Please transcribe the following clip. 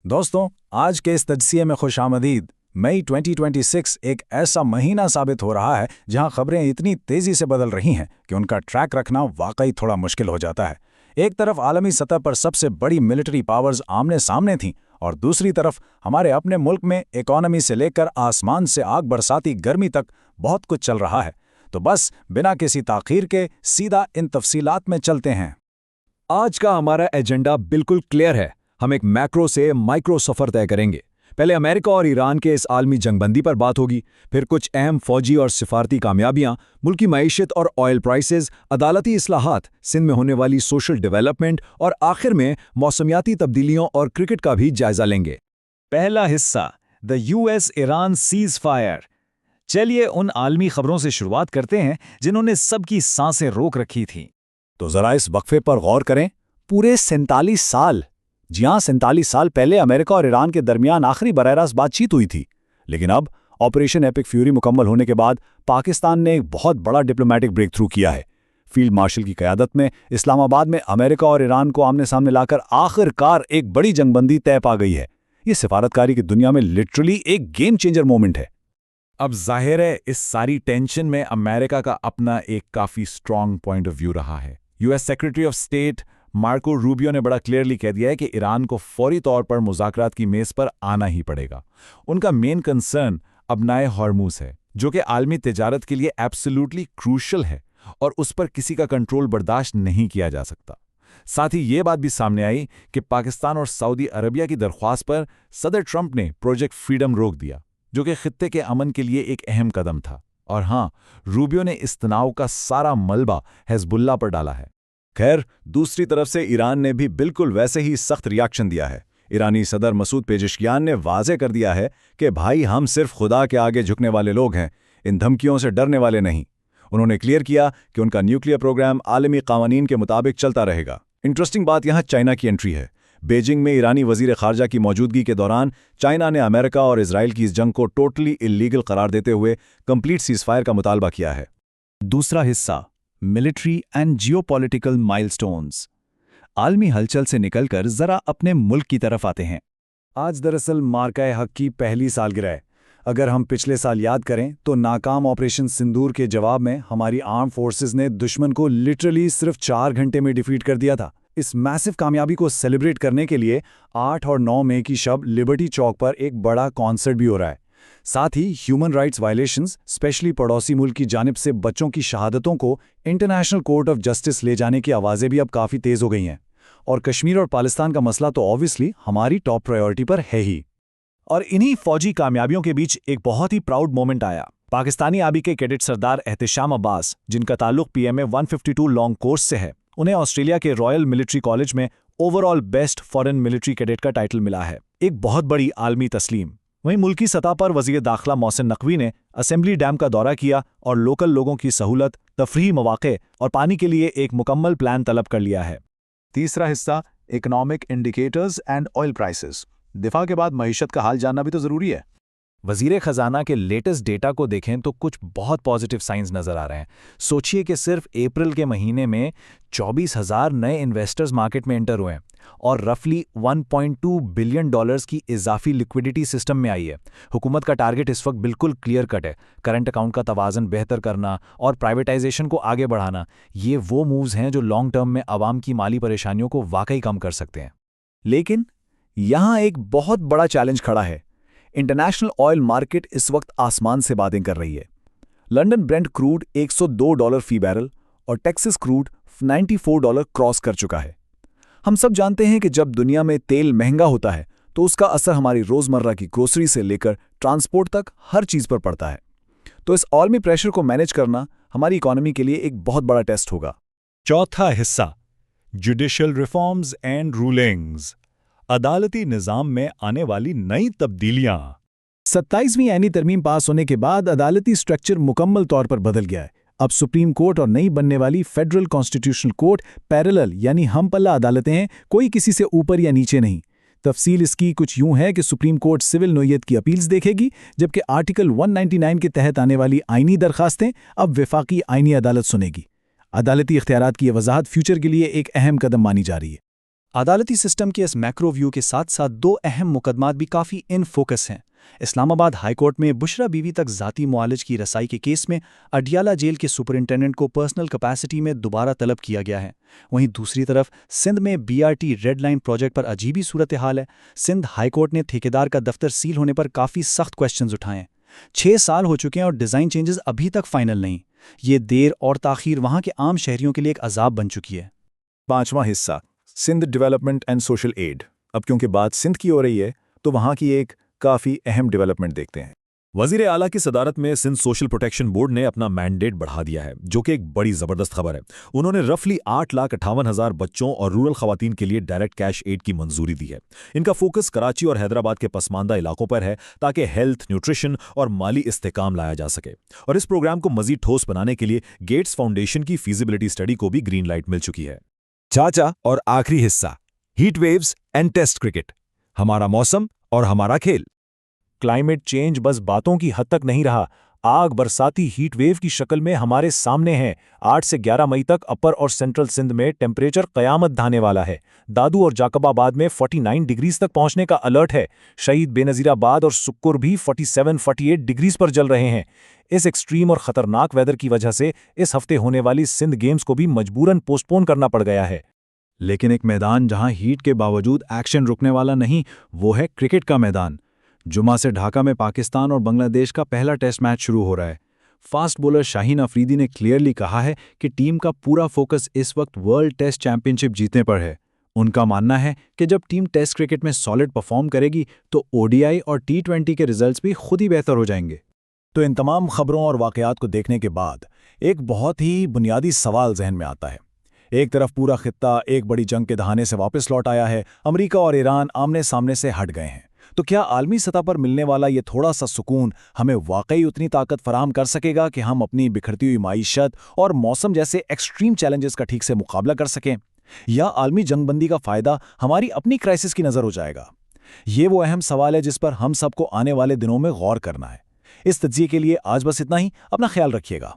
दोस्तों, आज के इस तजसिए में खुश आमदीद। मई 2026 एक ऐसा महीना साबित हो रहा है जहां खबरें इतनी तेजी से बदल रही हैं कि उनका ट्रैक रखना वाकई थोड़ा मुश्किल हो जाता है। एक तरफ आलमी सतह पर सबसे बड़ी मिलिट्री पावर्स आमने सामने थीं और दूसरी तरफ हमारे अपने मुल्क में इकोनॉमी से लेकर आसमान से आग बरसाती गर्मी तक बहुत कुछ चल रहा है। तो बस बिना किसी ताखीर के सीधा इन तफसीलात में चलते हैं। आज का हमारा एजेंडा बिल्कुल क्लियर है। हम एक मैक्रो से माइक्रो सफर तय करेंगे। पहले अमेरिका और ईरान के इस आलमी जंगबंदी पर बात होगी, फिर कुछ अहम फौजी और सिफारती कामयाबियां, मुल्की मईशत और ऑयल प्राइसेस, अदालती इस्लाहात, सिंध में होने वाली सोशल डेवलपमेंट और आखिर में मौसमियाती तब्दीलियों और क्रिकेट का भी जायजा लेंगे। पहला हिस्सा, the US Iran cease fire. चलिए उन आलमी खबरों से शुरुआत करते हैं जिन्होंने सबकी सांसें रोक रखी थीं। तो जरा इस वक्फे पर गौर करें। पूरे 47 साल, जी हाँ 47 साल पहले अमेरिका और ईरान के दरमियान आखिरी बराह-रास्त बातचीत हुई थी। लेकिन अब ऑपरेशन एपिक फ्यूरी मुकम्मल होने के बाद पाकिस्तान ने एक बहुत बड़ा डिप्लोमेटिक ब्रेक थ्रू किया है। फील्ड मार्शल की क़यादत में इस्लामाबाद में अमेरिका और ईरान को आमने सामने लाकर आखिरकार एक बड़ी जंगबंदी तय पा गई है। ये सिफारतकारी की दुनिया में लिटरली एक गेम चेंजर मोमेंट है। अब जाहिर है इस सारी टेंशन में अमेरिका का अपना एक काफ़ी स्ट्रॉन्ग पॉइंट ऑफ व्यू रहा है। US secretary of state Marco Rubio ने बड़ा क्लियरली कह दिया है कि ईरान को फौरी तौर पर मुज़ाकरात की मेज़ पर आना ही पड़ेगा। उनका मेन कंसर्न अबनाए हॉर्मूज है, जो कि आलमी तिजारत के लिए एब्सोल्युटली क्रूशल है और उस पर किसी का कंट्रोल बर्दाश्त नहीं किया जा सकता। साथ ही ये बात भी सामने आई कि पाकिस्तान और सऊदी अरबिया की दरख्वास्त पर सदर ट्रंप ने प्रोजेक्ट फ्रीडम रोक दिया, जो कि खित्ते के अमन के लिए एक अहम कदम था। और हाँ, रूबियो ने इस तनाव का सारा मलबा हिज़्बुल्लाह पर डाला है। खैर, दूसरी तरफ से ईरान ने भी बिल्कुल वैसे ही सख्त रिएक्शन दिया है। ईरानी सदर मसूद पेजेश्कियान ने वाज़े कर दिया है कि भाई हम सिर्फ खुदा के आगे झुकने वाले लोग हैं, इन धमकियों से डरने वाले नहीं। उन्होंने क्लियर किया कि उनका न्यूक्लियर प्रोग्राम आलमी कानून के मुताबिक चलता रहेगा। इंटरेस्टिंग बात यहाँ चाइना की एंट्री है। बीजिंग में ईरानी वजीर खारजा की मौजूदगी के दौरान चाइना ने अमेरिका और इजराइल की इस जंग को टोटली इल्लीगल करार देते हुए कंप्लीट सीज़फायर का मुतालबा किया है। दूसरा हिस्सा, मिलिट्री एंड जियोपॉलिटिकल माइलस्टोन्स। आलमी हलचल से निकलकर जरा अपने मुल्क की तरफ आते हैं। आज दरअसल मार्का हक की पहली सालगिरह है। अगर हम पिछले साल याद करें तो नाकाम ऑपरेशन सिंदूर के जवाब में हमारी आर्म फोर्सेस ने दुश्मन को लिटरली सिर्फ 4 घंटे में डिफीट कर दिया था। इस मैसिव कामयाबी को सेलिब्रेट करने के लिए 8 और 9 मई की शब लिबर्टी चौक पर एक बड़ा कॉन्सर्ट भी हो रहा है। साथ ही ह्यूमन राइट्स वायलेशंस, स्पेशली पड़ोसी मुल्क की जानिब से बच्चों की शहादतों को इंटरनेशनल कोर्ट ऑफ जस्टिस ले जाने की आवाज़ें भी अब काफ़ी तेज़ हो गई हैं। और कश्मीर और पाकिस्तान का मसला तो ऑब्वियसली हमारी टॉप प्रायोरिटी पर है ही। और इन्हीं फौजी कामयाबियों के बीच एक बहुत ही प्राउड मोमेंट आया। पाकिस्तानी आर्मी के कैडेट सरदार एहतिशाम अब्बास, जिनका ताल्लुक PMA 152 लॉन्ग कोर्स से है, उन्हें ऑस्ट्रेलिया के रॉयल मिलिट्री कॉलेज में overall best foreign military cadet का टाइटल मिला है। एक बहुत बड़ी आलमी तस्लीम। वहीं मुल्की सतह पर वज़ीर दाखिला मोहसिन नकवी ने असेंबली डैम का दौरा किया और लोकल लोगों की सहूलत, तफरीही मौक़े और पानी के लिए एक मुकम्मल प्लान तलब कर लिया है। तीसरा हिस्सा, economic indicators and oil prices. दिफा के बाद मईशत का हाल जानना भी तो ज़रूरी है। वज़ीर ख़जाना के लेटेस्ट डेटा को देखें तो कुछ बहुत पॉजिटिव साइंस नज़र आ रहे हैं। सोचिए कि सिर्फ अप्रैल के महीने में 24,000 नए इन्वेस्टर्स मार्केट में एंटर हुए हैं और रफली $1.2 बिलियन की इजाफी लिक्विडिटी सिस्टम में आई है। हुकूमत का टारगेट इस वक्त बिल्कुल क्लियर कट है। करंट अकाउंट का तवाज़न बेहतर करना और प्राइवेटाइजेशन को आगे बढ़ाना, ये वो मूव्स हैं जो लॉन्ग टर्म में आवाम की माली परेशानियों को वाकई कम कर सकते हैं। लेकिन यहाँ एक बहुत बड़ा चैलेंज खड़ा है। इंटरनेशनल ऑयल मार्केट इस वक्त आसमान से बातें कर रही है। लंदन ब्रेंट क्रूड $102 फी बैरल और टेक्सास क्रूड $94 क्रॉस कर चुका है। हम सब जानते हैं कि जब दुनिया में तेल महंगा होता है तो उसका असर हमारी रोज़मर्रा की ग्रोसरी से लेकर ट्रांसपोर्ट तक हर चीज़ पर पड़ता है। तो इस आलमी प्रेशर को मैनेज करना हमारी इकोनॉमी के लिए एक बहुत बड़ा टेस्ट होगा। चौथा हिस्सा, जुडिशियल रिफॉर्म्स एंड रूलिंग्स। अदालती निज़ाम में आने वाली नई तब्दीलियां। 27वीं ऐनी तरमीम पास होने के बाद अदालती स्ट्रक्चर मुकम्मल तौर पर बदल गया है। अब सुप्रीम कोर्ट और नई बनने वाली फेडरल कॉन्स्टिट्यूशनल कोर्ट पैरेलल यानी हम पल्ला अदालतें हैं, कोई किसी से ऊपर या नीचे नहीं। तफसील इसकी कुछ यूं है कि सुप्रीम कोर्ट सिविल नोयत की अपील्स देखेगी, जबकि आर्टिकल 199 के तहत आने वाली आइनी दरखास्तें अब वफाकी आइनी अदालत सुनेगी। अदालती इख्तियारात की वजाहत फ्यूचर के लिए एक अहम कदम मानी जा रही है। عدالتی سسٹم کے اس میکرو ویو کے ساتھ ساتھ دو اہم مقدمات بھی کافی ان فوکس ہیں۔ اسلام آباد ہائی کورٹ میں بشرا بیوی تک ذاتی معالج کی رسائی کے کیس میں اڈیالہ جیل کے سپرنٹینڈنٹ کو پرسنل کیپیسٹی میں دوبارہ طلب کیا گیا ہے۔ وہیں دوسری طرف سندھ میں BRT ریڈ لائن پروجیکٹ پر عجیبی صورتحال ہے۔ سندھ ہائی کورٹ نے ٹھیکیدار کا دفتر سیل ہونے پر کافی سخت کوشچنز اٹھائے ہیں۔ 6 سال ہو چکے ہیں اور ڈیزائن چینجز ابھی تک فائنل نہیں۔ یہ دیر اور تاخیر وہاں کے عام شہریوں کے لیے ایک عذاب بن چکی ہے۔ 5واں حصہ، Sindh development and social aid. اب کیونکہ بات سندھ کی ہو رہی ہے تو وہاں کی ایک کافی اہم ڈیولپمنٹ دیکھتے ہیں۔ وزیر اعلیٰ کی صدارت میں سندھ سوشل پروٹیکشن بورڈ نے اپنا مینڈیٹ بڑھا دیا ہے، جو کہ ایک بڑی زبردست خبر ہے۔ انہوں نے رفلی 8,58,000 بچوں اور رورل خواتین کے لیے ڈائریکٹ کیش ایڈ کی منظوری دی ہے۔ ان کا فوکس کراچی اور حیدرآباد کے پسماندہ علاقوں پر ہے تاکہ ہیلتھ، نیوٹریشن اور مالی استحکام لایا جا سکے، اور اس پروگرام کو مزید ٹھوس بنانے کے لیے گیٹس فاؤنڈیشن کی فیزیبلٹی اسٹڈی کو بھی گرین لائٹ مل چکی ہے۔ چاچا اور آخری حصہ، heat waves and test cricket, ہمارا موسم اور ہمارا کھیل۔ کلائمیٹ چینج بس باتوں کی حد تک نہیں رہا، آگ برساتی ہیٹ ویو کی شکل میں ہمارے سامنے ہے۔ 8 سے 11 مئی تک اپر اور سینٹرل سندھ میں ٹیمپریچر قیامت ڈھانے والا ہے۔ دادو اور جاکب آباد میں 49 ڈگریز تک پہنچنے کا الرٹ ہے۔ شہید بے نظیر آباد اور سکر بھی 47-48 ڈگریز پر جل رہے ہیں۔ اس ایکسٹریم اور خطرناک ویدر کی وجہ سے اس ہفتے ہونے والی سندھ گیمز کو بھی مجبوراً پوسٹ پون کرنا پڑ گیا ہے۔ لیکن ایک میدان جہاں ہیٹ کے باوجود ایکشن رکنے والا نہیں، وہ ہے کرکٹ کا میدان۔ جمعہ سے ڈھاکہ میں پاکستان اور بنگلہ دیش کا پہلا ٹیسٹ میچ شروع ہو رہا ہے۔ فاسٹ بولر شاہین افریدی نے کلیئرلی کہا ہے کہ ٹیم کا پورا فوکس اس وقت ورلڈ ٹیسٹ چیمپئن شپ جیتنے پر ہے۔ ان کا ماننا ہے کہ جب ٹیم ٹیسٹ کرکٹ میں سالڈ پرفارم کرے گی تو ODI اور T20 کے ریزلٹس بھی خود ہی بہتر ہو جائیں گے۔ تو ان تمام خبروں اور واقعات کو دیکھنے کے بعد ایک بہت ہی بنیادی سوال ذہن میں آتا ہے۔ ایک طرف پورا خطہ ایک بڑی جنگ کے دہانے سے واپس لوٹ آیا ہے، امریکہ اور ایران آمنے سامنے سے ہٹ گئے ہیں، تو کیا عالمی سطح پر ملنے والا یہ تھوڑا سا سکون ہمیں واقعی اتنی طاقت فراہم کر سکے گا کہ ہم اپنی بکھرتی ہوئی معیشت اور موسم جیسے ایکسٹریم چیلنجز کا ٹھیک سے مقابلہ کر سکیں؟ یا عالمی جنگ بندی کا فائدہ ہماری اپنی کرائسس کی نظر ہو جائے گا؟ یہ وہ اہم سوال ہے جس پر ہم سب کو آنے والے دنوں میں غور کرنا ہے۔ اس تجزیے کے لیے آج بس اتنا ہی، اپنا خیال رکھیے گا۔